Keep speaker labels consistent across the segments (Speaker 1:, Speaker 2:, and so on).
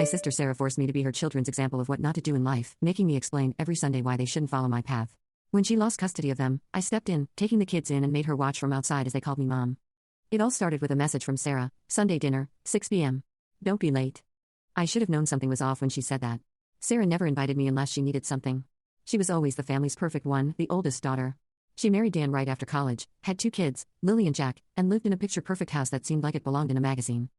Speaker 1: My sister Sarah forced me to be her children's example of what not to do in life, making me explain every Sunday why they shouldn't follow my path. When she lost custody of them, I stepped in, taking the kids in and made her watch from outside as they called me mom. It all started with a message from Sarah: Sunday dinner, 6 p.m. Don't be late. I should have known something was off when she said that. Sarah never invited me unless she needed something. She was always the family's perfect one, the oldest daughter. She married Dan right after college, had 2 kids, Lily and Jack, and lived in a picture-perfect house that seemed like it belonged in a magazine.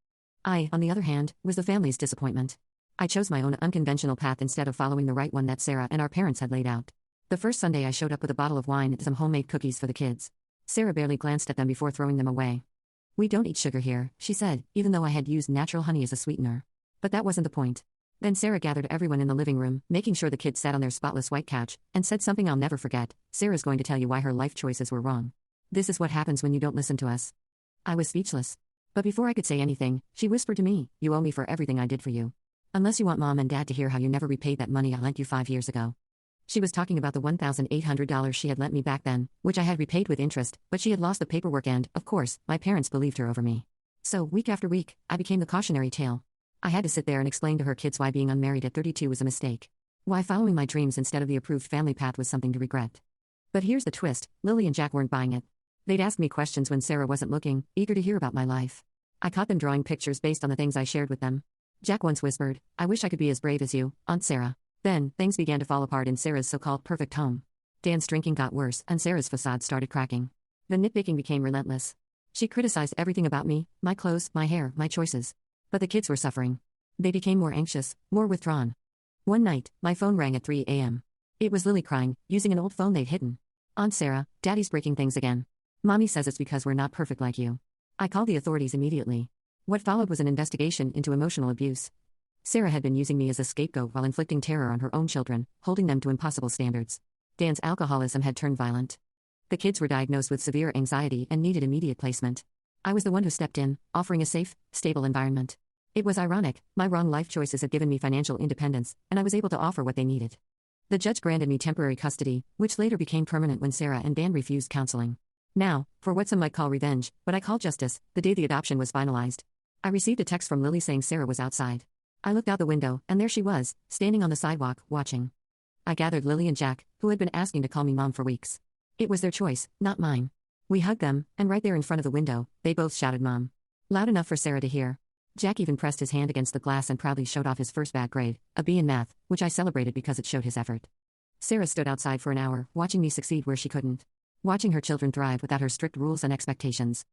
Speaker 1: I, on the other hand, was the family's disappointment. I chose my own unconventional path instead of following the right one that Sarah and our parents had laid out. The first Sunday I showed up with a bottle of wine and some homemade cookies for the kids. Sarah barely glanced at them before throwing them away. "We don't eat sugar here," she said, even though I had used natural honey as a sweetener. But that wasn't the point. Then Sarah gathered everyone in the living room, making sure the kids sat on their spotless white couch, and said something I'll never forget: "Sarah's going to tell you why her life choices were wrong. This is what happens when you don't listen to us." I was speechless. But before I could say anything, she whispered to me, "You owe me for everything I did for you. Unless you want Mom and Dad to hear how you never repaid that money I lent you 5 years ago." She was talking about the $1,800 she had lent me back then, which I had repaid with interest, but she had lost the paperwork and, of course, my parents believed her over me. So, week after week, I became the cautionary tale. I had to sit there and explain to her kids why being unmarried at 32 was a mistake. Why following my dreams instead of the approved family path was something to regret. But here's the twist: Lily and Jack weren't buying it. They'd ask me questions when Sarah wasn't looking, eager to hear about my life. I caught them drawing pictures based on the things I shared with them. Jack once whispered, "I wish I could be as brave as you, Aunt Sarah." Then, things began to fall apart in Sarah's so-called perfect home. Dan's drinking got worse, and Sarah's facade started cracking. The nitpicking became relentless. She criticized everything about me: my clothes, my hair, my choices. But the kids were suffering. They became more anxious, more withdrawn. One night, my phone rang at 3 a.m. It was Lily crying, using an old phone they'd hidden. "Aunt Sarah, Daddy's breaking things again. Mommy says it's because we're not perfect like you." I called the authorities immediately. What followed was an investigation into emotional abuse. Sarah had been using me as a scapegoat while inflicting terror on her own children, holding them to impossible standards. Dan's alcoholism had turned violent. The kids were diagnosed with severe anxiety and needed immediate placement. I was the one who stepped in, offering a safe, stable environment. It was ironic: my wrong life choices had given me financial independence, and I was able to offer what they needed. The judge granted me temporary custody, which later became permanent when Sarah and Dan refused counseling. Now, for what some might call revenge, but I call justice, the day the adoption was finalized. I received a text from Lily saying Sarah was outside. I looked out the window, and there she was, standing on the sidewalk, watching. I gathered Lily and Jack, who had been asking to call me Mom for weeks. It was their choice, not mine. We hugged them, and right there in front of the window, they both shouted Mom. Loud enough for Sarah to hear. Jack even pressed his hand against the glass and proudly showed off his first bad grade, a B in math, which I celebrated because it showed his effort. Sarah stood outside for an hour, watching me succeed where she couldn't. Watching her children thrive without her strict rules and expectations.